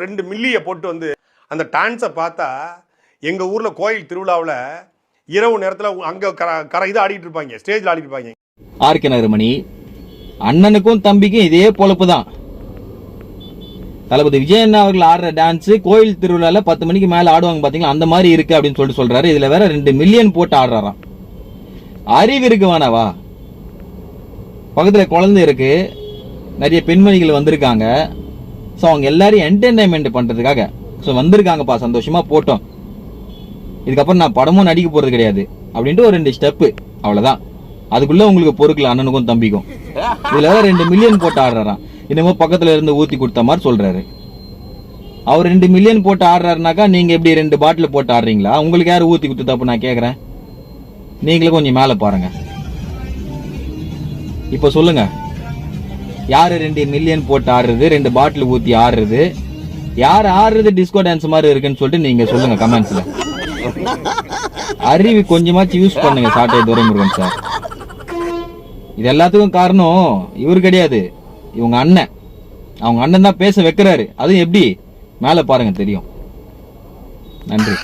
2 மில்லியை போட்டு வந்து அந்த டான்ஸை பார்த்தா எங்கள் ஊரில் கோயில் திருவிழாவில் இரவு நேரத்தில் அங்கே இது ஆடிட்டு இருப்பாங்க, ஸ்டேஜில் ஆடிட்டு இருப்பாங்க. ஆர்கே நகர்மணி அண்ணனுக்கும் தம்பிக்கும் இதே பொழப்பு தான். தளபதி விஜய் அண்ணா அவர்கள் ஆடுற டான்ஸ் கோயில் திருவிழால 10 மணிக்கு மேல ஆடுவாங்க பாத்தீங்களா, அந்த மாதிரி இருக்கு அப்படின்னு சொல்லிட்டு சொல்றாரு. இதுல வேற 2 மில்லியன் போட்டு ஆடுறாராம். அறிவு இருக்கு வேணாவா? பக்கத்துல குழந்தை இருக்கு, நிறைய பெண்மணிகள் வந்திருக்காங்க. ஸோ அவங்க எல்லாரையும் என்டர்டைன்மெண்ட் பண்றதுக்காக ஸோ வந்திருக்காங்கப்பா, சந்தோஷமா போட்டோம். இதுக்கப்புறம் நான் படமும் நடிக்க போறது கிடையாது அப்படின்ட்டு ஒரு 2 ஸ்டெப்பு, அவ்வளவுதான். அதுக்குள்ள உங்களுக்கு பொறுக்கல அண்ணனுக்கும் தம்பிக்கும். இதுல 2 மில்லியன் போட்டு ஆடுறாராம். இன்னமும் பக்கத்துல இருந்து ஊத்தி கொடுத்த மாதிரி சொல்றாரு. அவர் 2 மில்லியன் போட்டு ஆடுறாருனாக்கா நீங்க எப்படி 2 பாட்டில் போட்டு ஆடுறீங்களா? உங்களுக்கு யாரு ஊத்தி கொடுத்து தப்பு நான் கேக்குறேன். நீங்களும் கொஞ்சம் மேல பாருங்க. இப்ப சொல்லுங்க, யாரு 2 மில்லியன் போட்டு ஆடுறது, 2 பாட்டில் ஊத்தி ஆடுறது, யார் ஆடுறது டிஸ்கோ டான்ஸ் மாதிரி இருக்குன்னு சொல்லிட்டு நீங்க சொல்லுங்க கமெண்ட்ஸ்ல. அறிவு கொஞ்சமாச்சு யூஸ் பண்ணுங்க சாட்டை துரைமுருகன் சார். இது எல்லாத்துக்கும் காரணம் இவர் கிடையாது, இவங்க அண்ணன். அவங்க அண்ணன் தான் பேச வைக்கிறாரு. அதுவும் எப்படி? மேல பாருங்க தெரியும். நன்றி.